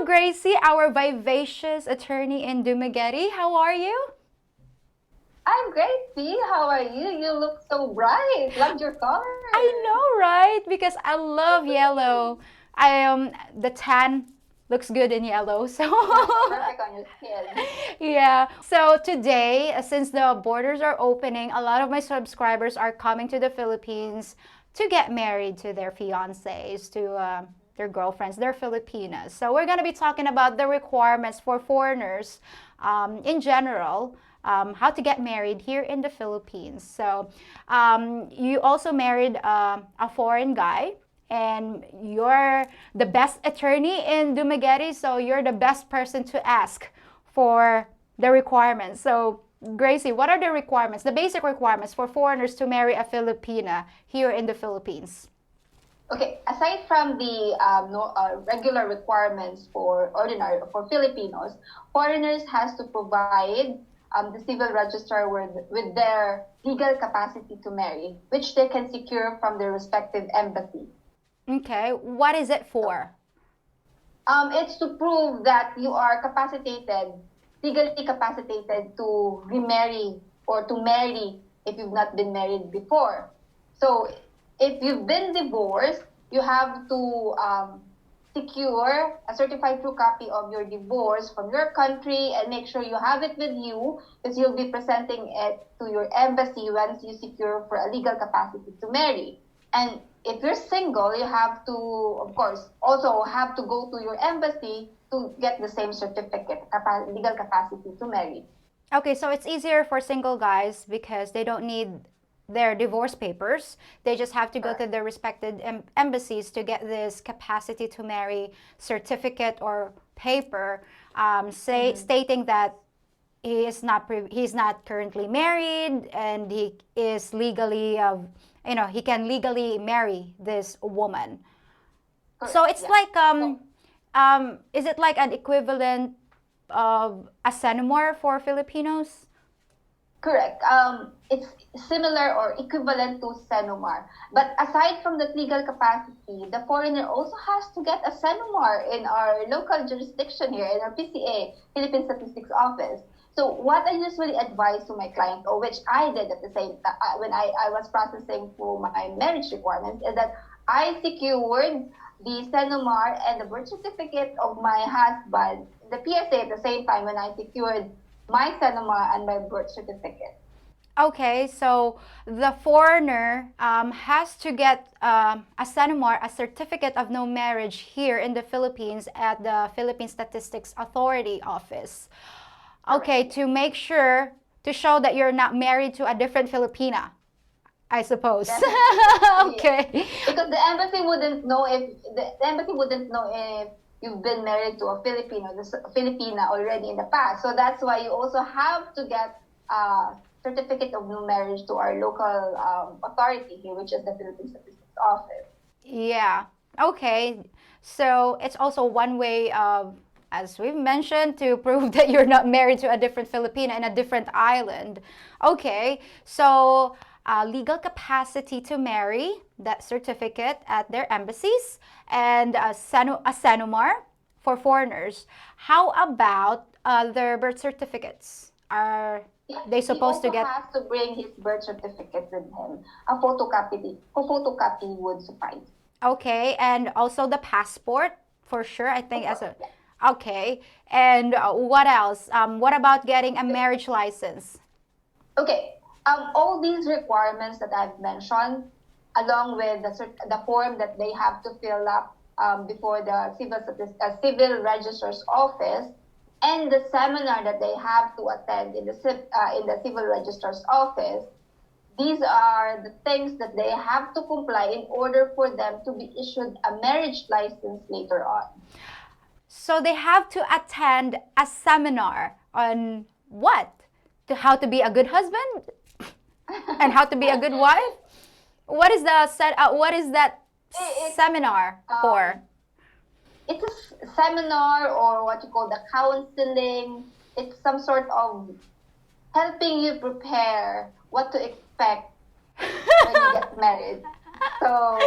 Hello, Gracie, our vivacious attorney in Dumaguete. How are you? I'm great, P. How are you? You look so bright. Loved your color. I know, right? Because I love yellow. I the tan looks good in yellow. So Yeah, it's perfect on your skin. yeah. So today, since the borders are opening, a lot of my subscribers are coming to the Philippines to get married to their fiancés, to their girlfriends. They're Filipinas. So we're gonna be talking about the requirements for foreigners in general. How to get married here in the Philippines. So, you also married a foreign guy, and you're the best attorney in Dumaguete, so you're the best person to ask for the requirements. So, Gracie, what are the requirements, the basic requirements for foreigners to marry a Filipina here in the Philippines? Okay, aside from the no, regular requirements for ordinary for Filipinos, foreigners has to provide the civil register with their legal capacity to marry, which they can secure from their respective embassy. Okay, what is it So, for? it's to prove that you are capacitated, legally capacitated to remarry or to marry if you've not been married before. So if you've been divorced, you have to secure a certified true copy of your divorce from your country and make sure you have it with you because you'll be presenting it to your embassy once you secure for a legal capacity to marry. And if you're single, you have to, of course, also have to go to your embassy to get the same certificate, legal capacity to marry. Okay, so it's easier for single guys because they don't need their divorce papers. They just have to go to Correct. their respected embassies to get this capacity to marry certificate or paper, Mm-hmm. stating that he's not currently married and he is legally he can legally marry this woman. So Correct. it's Yeah. like So is it like an equivalent of a Senomor for Filipinos? correct. It's similar or equivalent to Senomar. But aside from the legal capacity, the foreigner also has to get a Senomar in our local jurisdiction here, in our PCA, Philippine Statistics Office. So what I usually advise to my client, or which I did at the same time when I was processing for my marriage requirements, is that I secured the Senomar and the birth certificate of my husband, the PSA at the same time when I secured my Senomar and my birth certificate. Okay, so the foreigner has to get a SENUMAR, a certificate of no marriage here in the Philippines at the Philippine Statistics Authority office. Correct. Okay, to make sure to show that you're not married to a different Filipina, I suppose. Definitely. Yes. Okay. Because the embassy wouldn't know if you've been married to a Filipino, the Filipina already in the past. So that's why you also have to get a certificate of new marriage to our local authority here, which is the Philippine Statistics Office. Yeah. Okay. So it's also one way of, as we've mentioned, to prove that you're not married to a different Filipina in a different island. Okay. So legal capacity to marry, that certificate at their embassies, and a Sanumar for foreigners. How about their birth certificates? Are Yes, they he supposed to also get? has to bring his birth certificate with him. A photocopy would suffice. Okay, and also the passport for sure. I think Of as course, a yeah. okay. And what else? What about getting a marriage license? Okay. All these requirements that I've mentioned, along with the form that they have to fill up before the civil registrar's office, and the seminar that they have to attend in the civil registrar's office, these are the things that they have to comply in order for them to be issued a marriage license later on. So they have to attend a seminar on what? To how to be a good husband and how to be a good wife? What is the set? What is that it's seminar um, for? it's a seminar or what you call the counseling. It's some sort of helping you prepare what to expect when you get married. So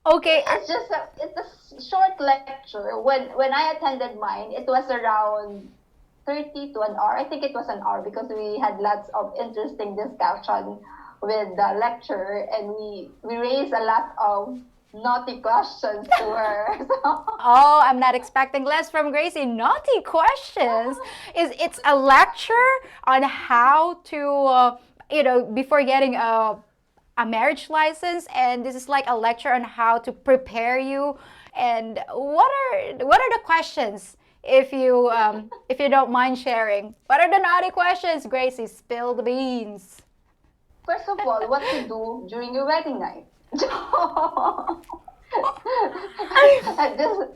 Okay. It's a short lecture. When I attended mine, it was around 30 to an hour. I think it was an hour because we had lots of interesting discussion with the lecturer, and we raised a lot of naughty questions to her. So, Oh, I'm not expecting less from Gracie. Naughty questions. It's a lecture on how to, before getting a marriage license, and this is like a lecture on how to prepare you. And what are the questions? If you don't mind sharing, what are the naughty questions, Gracie? Spill the beans. first of all, what to do during your wedding night?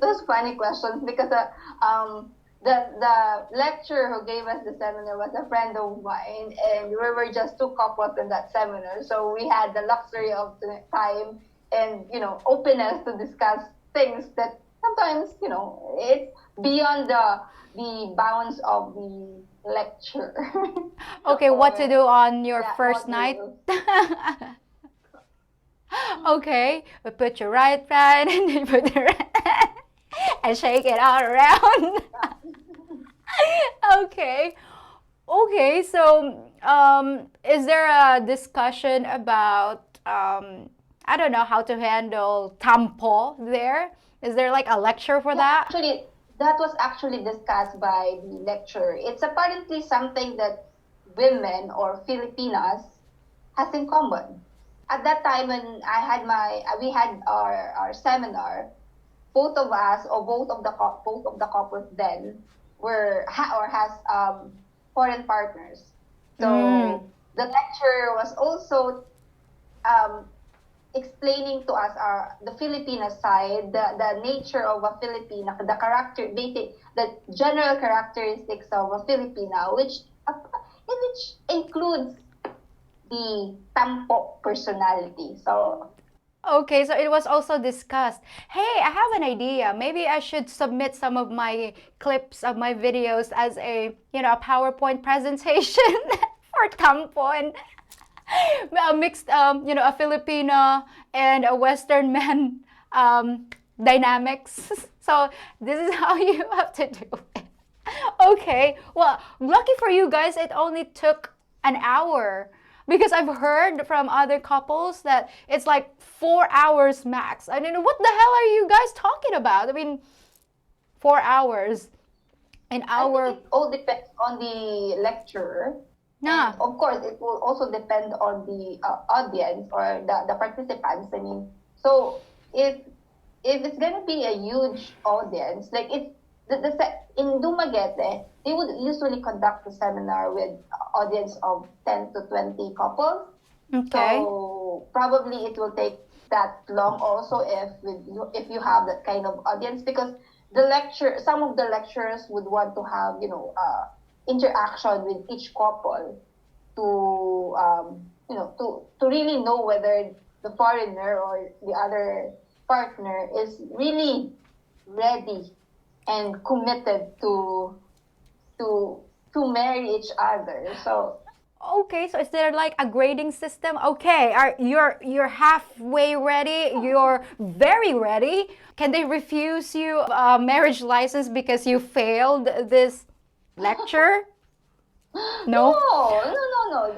Those funny questions because the lecturer who gave us the seminar was a friend of mine, and we were just two couples in that seminar, so we had the luxury of the time and openness to discuss things that sometimes it's beyond the bounds of the lecture. Okay, what to Or do on your yeah, first night? modules. Okay, we put your right hand and then put your right and shake it all around. Okay. Okay, so is there a discussion about I don't know how to handle tampo there? Is there like a lecture for Yeah, that? actually, that was actually discussed by the lecturer. It's apparently something that women or Filipinas has in common. At that time when we had our seminar, both of us or both of the couples then or has foreign partners. Mm. So the lecturer was also um, explaining to us the Filipina side, the nature of a Filipina, the character, basic, the general characteristics of a Filipina, which includes the tampo personality. So Okay, so it was also discussed. Hey, I have an idea. Maybe I should submit some of my clips of my videos as a PowerPoint presentation for Tampo and a mixed, a Filipino and a Western man dynamics. So this is how you have to do it. Okay, well, lucky for you guys, it only took an hour. Because I've heard from other couples that it's like 4 hours max. I mean, what the hell are you guys talking about? I mean, 4 hours, an I think hour. it all depends on the lecturer. And Nah. of course, it will also depend on the audience or the participants. I mean, so if it's gonna be a huge audience, like it's in Dumaguete, they would usually conduct a seminar with audience of 10 to 20 couples. Okay. So probably it will take that long also if you have that kind of audience because some of the lecturers would want to have interaction with each couple to to really know whether the foreigner or the other partner is really ready and committed to to marry each other. So Okay, so is there like a grading system? Okay, you're halfway ready, you're very ready. Can they refuse you a marriage license because you failed this lecture? No? no.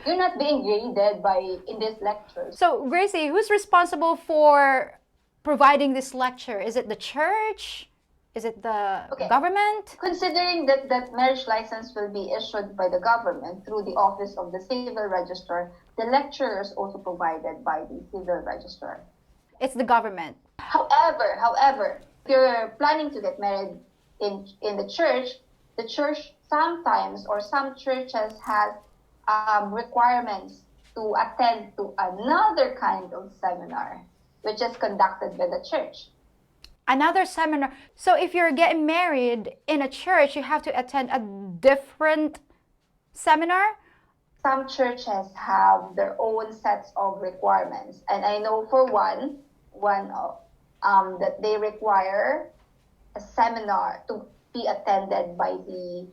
You're not being graded in these lectures. So, Gracie, who's responsible for providing this lecture? Is it the church? Is it the Okay. government? Considering that marriage license will be issued by the government through the office of the civil registrar, the lecturer is also provided by the civil registrar. It's the government. However, if you're planning to get married in the church sometimes or some churches has requirements to attend to another kind of seminar, which is conducted by the church. Another seminar. So, if you're getting married in a church, you have to attend a different seminar? Some churches have their own sets of requirements, and I know for one that they require a seminar to be attended by the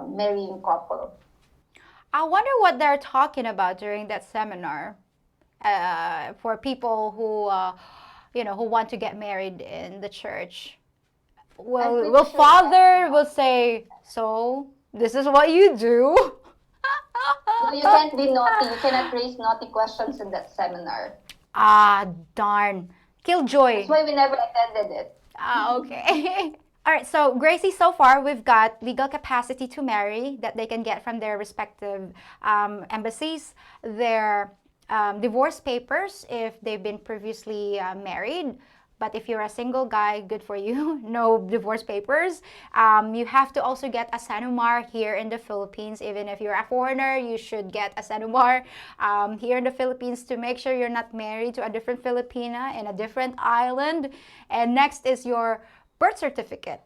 marrying couple. I wonder what they're talking about during that seminar. for people who, who want to get married in the church. I'm pretty Will sure father that, will say, so this is what you do? no, you can't be naughty. You cannot raise naughty questions in that seminar. Ah, darn. Killjoy. That's why we never attended it. Ah, okay. All right, so Gracie, so far we've got legal capacity to marry that they can get from their respective embassies, their divorce papers if they've been previously married. But if you're a single guy, good for you, no divorce papers. You have to also get a sanumar here in the Philippines. Even if you're a foreigner, you should get a sanumar here in the Philippines to make sure you're not married to a different Filipina in a different island. And next is your birth certificate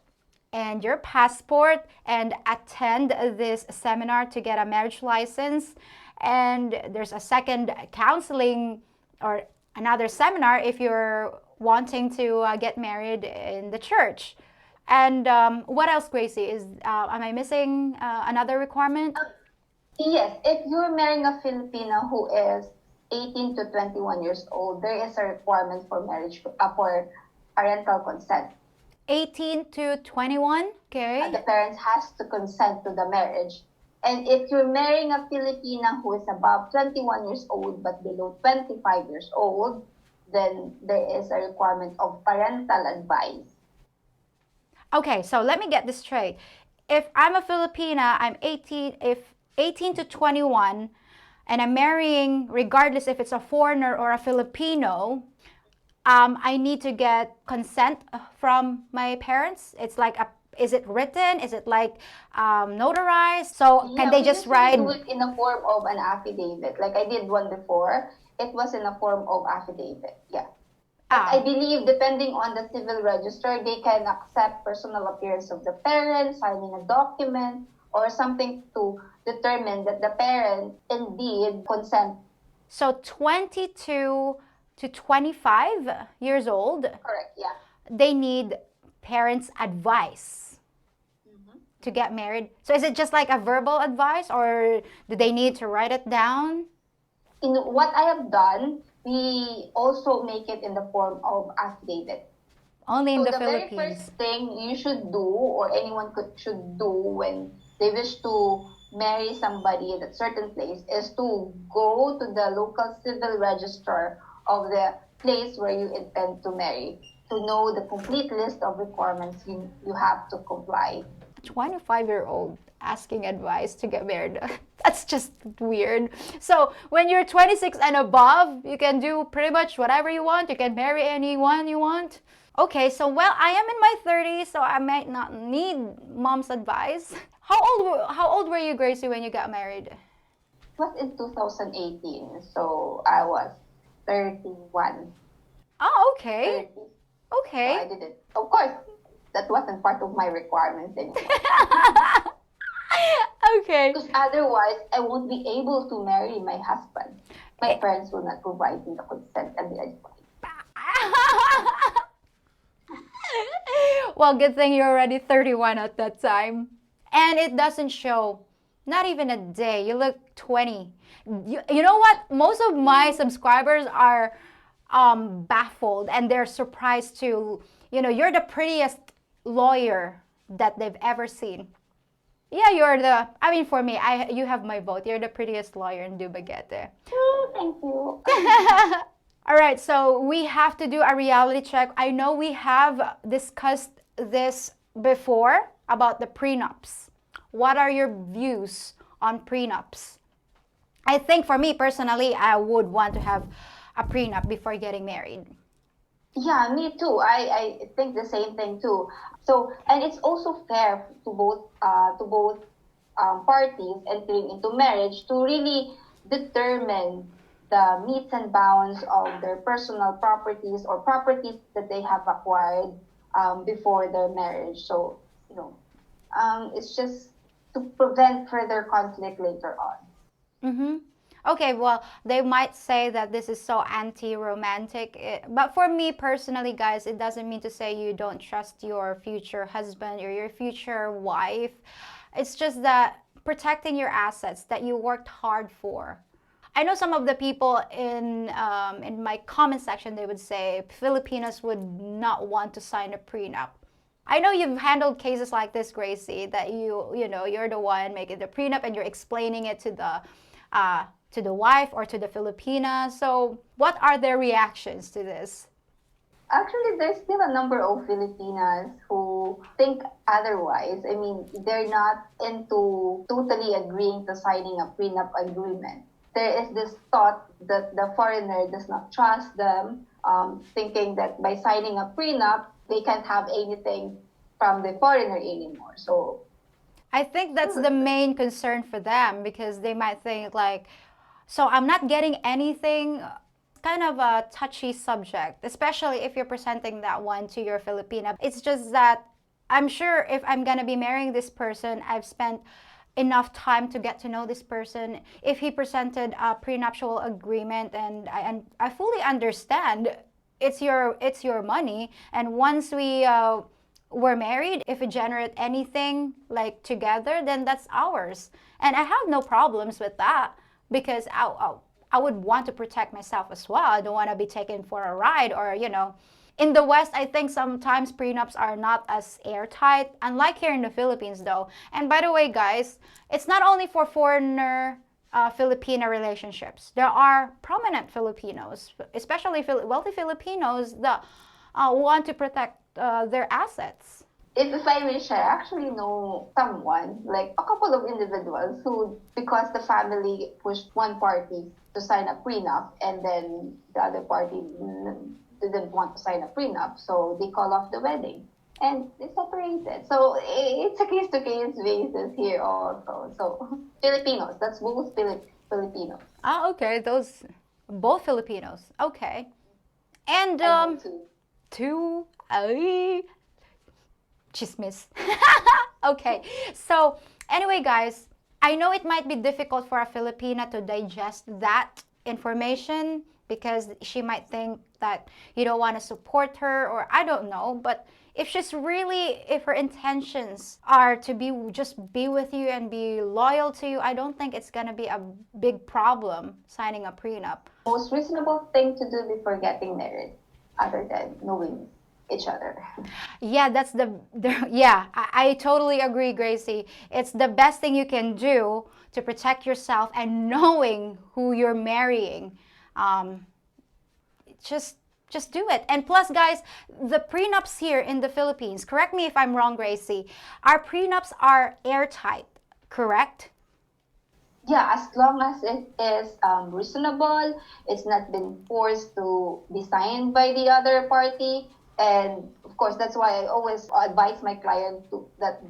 and your passport, and attend this seminar to get a marriage license. And there's a second counseling or another seminar if you're wanting to get married in the church. And what else, Gracie? Am I missing another requirement? Yes, if you're marrying a Filipina who is 18 to 21 years old, there is a requirement for marriage for parental consent. 18 to 21, okay. The parents has to consent to the marriage. And if you're marrying a Filipina who is above 21 years old but below 25 years old, then there is a requirement of parental advice. Okay, so let me get this straight. If I'm a Filipina, I'm 18 to 21, and I'm marrying, regardless if it's a foreigner or a Filipino, I need to get consent from my parents. It's like is it written? Is it like notarized? So can they just write? Do it in a form of an affidavit. Like I did one before. It was in a form of affidavit. Yeah. I believe depending on the civil register, they can accept personal appearance of the parents, signing a document, or something to determine that the parent indeed consent. So 22 to 25 years old. Correct, yeah. They need parents' advice to get married. So is it just like a verbal advice, or do they need to write it down? In what I have done, we also make it in the form of affidavit. Only in the Philippines. Philippines. Very first thing you should do, or anyone should do when they wish to marry somebody at a certain place, is to go to the local civil register of the place where you intend to marry to know the complete list of requirements you have to comply. 25-year-old asking advice to get married. That's just weird. So when you're 26 and above, you can do pretty much whatever you want. You can marry anyone you want. Okay, so I am in my 30s, so I might not need mom's advice. How old were you, Gracie, when you got married? It was in 2018, so I was 31. Oh, okay. 30. Okay. So I did it. Of course, that wasn't part of my requirements anymore. Okay. Because otherwise, I won't be able to marry my husband. My parents will not provide me the consent and the advice. Well, good thing you're already 31 at that time. And it doesn't show. Not even a day. You look 20. You know what? Most of my subscribers are baffled, and they're surprised too. You're the prettiest lawyer that they've ever seen. Yeah, for me, you have my vote. You're the prettiest lawyer in Dumaguete. Oh, thank you. All right, so we have to do a reality check. I know we have discussed this before about the prenups. What are your views on prenups? I think for me personally, I would want to have a prenup before getting married. Yeah, me too. I think the same thing too. So, and it's also fair to both parties entering into marriage to really determine the metes and bounds of their personal properties or properties that they have acquired before their marriage. So, it's just to prevent further conflict later on. Mm-hmm. Okay, well, they might say that this is so anti-romantic, but for me personally, guys, it doesn't mean to say you don't trust your future husband or your future wife. It's just that protecting your assets that you worked hard for. I know some of the people in my comment section, they would say Filipinos would not want to sign a prenup. I know you've handled cases like this, Gracie, that you're the one making the prenup and you're explaining it to the wife or to the Filipina. So what are their reactions to this? Actually, there's still a number of Filipinas who think otherwise. I mean, they're not into totally agreeing to signing a prenup agreement. There is this thought that the foreigner does not trust them, thinking that by signing a prenup, they can't have anything from the foreigner anymore. So I think that's the main concern for them, because they might think like, so I'm not getting anything. Kind of a touchy subject, especially if you're presenting that one to your Filipina. It's just that I'm sure if I'm gonna be marrying this person, I've spent enough time to get to know this person. If he presented a prenuptial agreement, and I fully understand, it's your money, and once we're married, if we generate anything like together, then that's ours, and I have no problems with that, because I would want to protect myself as well. I don't want to be taken for a ride, or in the West, I think sometimes prenups are not as airtight, unlike here in the Philippines though. And by the way, guys, it's not only for foreigner Filipina relationships. There are prominent Filipinos, especially wealthy Filipinos, that want to protect their assets. if I may share, I actually know someone, like a couple of individuals who, because the family pushed one party to sign a prenup and then the other party didn't want to sign a prenup, so they call off the wedding and they separated. So it's a case-to-case basis here also. So Filipinos, that's both Filipinos. Ah, okay, those both Filipinos. Okay, and I know two. Chismis. Okay, so anyway, guys, I know it might be difficult for a Filipina to digest that information, because she might think that you don't want to support her, or I don't know, but if her intentions are to just be with you and be loyal to you, I don't think it's gonna be a big problem signing a prenup. Most reasonable thing to do before getting married, other than knowing each other. Yeah, that's yeah, I totally agree, Gracie. It's the best thing you can do to protect yourself, and knowing who you're marrying. Just do it. And plus, guys, the prenups here in the Philippines, correct me if I'm wrong, Gracie, our prenups are airtight, correct? Yeah, as long as it is reasonable, it's not been forced to be signed by the other party. And of course, that's why I always advise my client that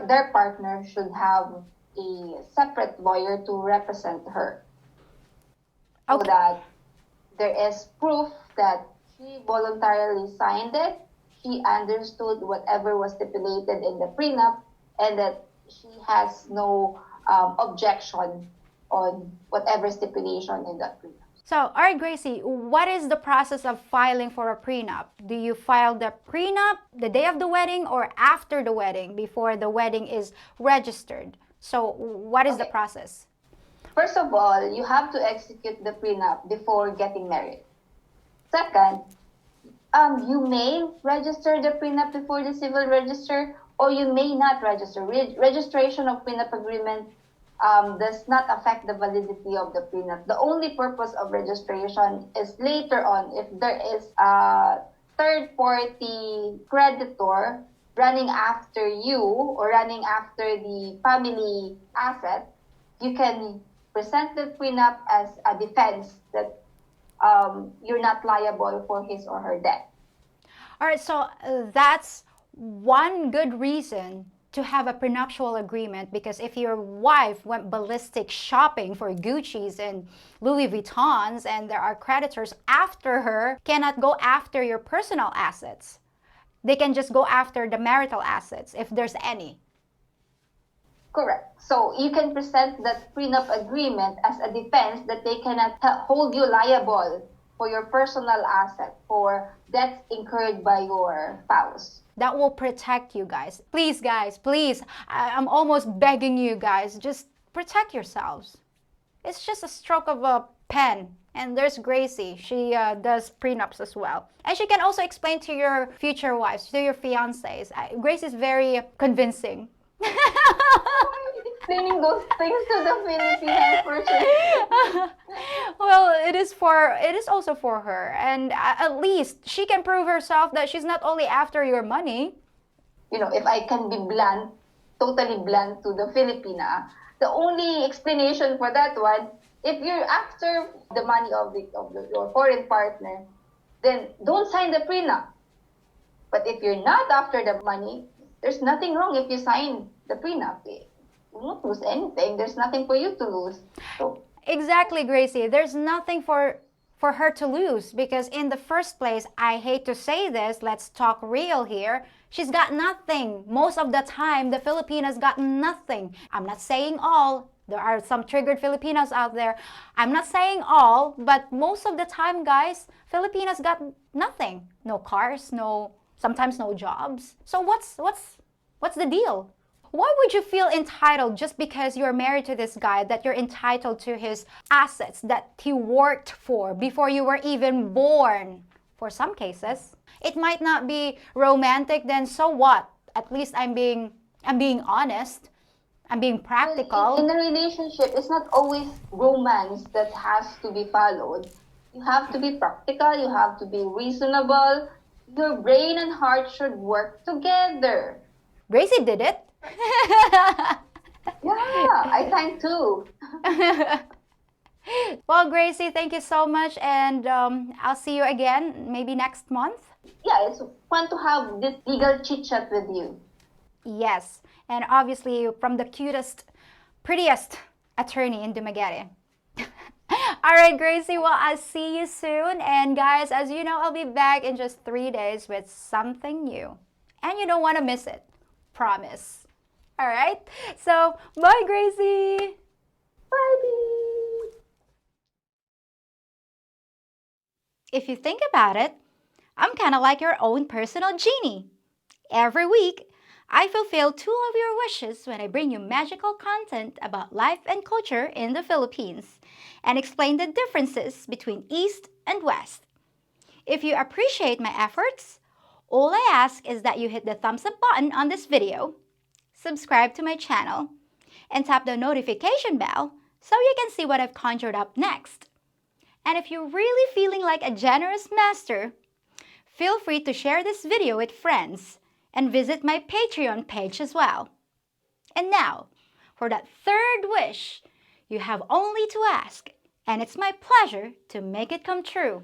their partner should have a separate lawyer to represent her. So that there is proof that she voluntarily signed it, she understood whatever was stipulated in the prenup, and that she has no objection on whatever stipulation in that prenup. So, all right, Gracie, what is the process of filing for a prenup? Do you file the prenup the day of the wedding, or after the wedding, before the wedding is registered? So, what is the process? First of all, you have to execute the prenup before getting married. Second, you may register the prenup before the civil register, or you may not register. Registration of prenup agreement does not affect the validity of the prenup. The only purpose of registration is later on, if there is a third-party creditor running after you or running after the family asset, you can present the prenup as a defense that you're not liable for his or her debt. All right, so that's one good reason to have a prenuptial agreement, because if your wife went ballistic shopping for Gucci's and Louis Vuittons, and there are creditors after her, cannot go after your personal assets. They can just go after the marital assets, if there's any. Correct. So you can present that prenup agreement as a defense that they cannot hold you liable for your personal asset, for debts incurred by your spouse. That will protect you guys. Please, guys, please. I'm almost begging you guys, just protect yourselves. It's just a stroke of a pen. And there's Gracie. She does prenups as well. And she can also explain to your future wives, to your fiancés. Grace is very convincing. Explaining those things to the Filipina person. Well, it is also for her, and at least she can prove herself that she's not only after your money. You know, if I can be blunt, totally blunt to the Filipina, the only explanation for that one, if you're after the money of your foreign partner, then don't sign the prenup. But if you're not after the money, there's nothing wrong if you sign the prenup. You won't lose anything. There's nothing for you to lose. So, Exactly, Gracie. There's nothing for her to lose because in the first place, I hate to say this, let's talk real here. She's got nothing. Most of the time, the Filipinas got nothing. I'm not saying all. There are some triggered Filipinos out there. I'm not saying all, but most of the time, guys, Filipinas got nothing. No cars, sometimes no jobs. So what's the deal? Why would you feel entitled just because you're married to this guy, that you're entitled to his assets that he worked for before you were even born? For some cases, it might not be romantic, then so what? At least I'm being honest. I'm being practical. In a relationship, it's not always romance that has to be followed. You have to be practical, you have to be reasonable. Your brain and heart should work together. Gracie did it. Yeah, I think too. Well, Gracie, thank you so much, and I'll see you again maybe next month. Yeah, it's fun to have this legal chit-chat with you. Yes, and obviously from the cutest, prettiest attorney in Dumaguete. All right, Gracie, well, I'll see you soon. And guys, as you know, I'll be back in just 3 days with something new. And you don't want to miss it. Promise. All right? So, bye, Gracie. Bye. If you think about it, I'm kind of like your own personal genie. Every week, I fulfill 2 of your wishes when I bring you magical content about life and culture in the Philippines and explain the differences between East and West. If you appreciate my efforts, all I ask is that you hit the thumbs up button on this video, subscribe to my channel, and tap the notification bell so you can see what I've conjured up next. And if you're really feeling like a generous master, feel free to share this video with friends and visit my Patreon page as well. And now, for that 3rd wish, you have only to ask, and it's my pleasure to make it come true.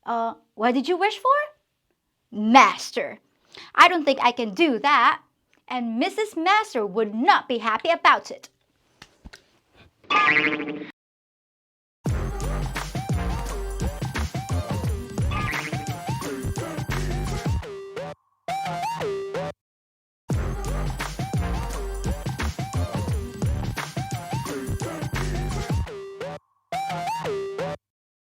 What did you wish for? Master. I don't think I can do that, and Mrs. Master would not be happy about it.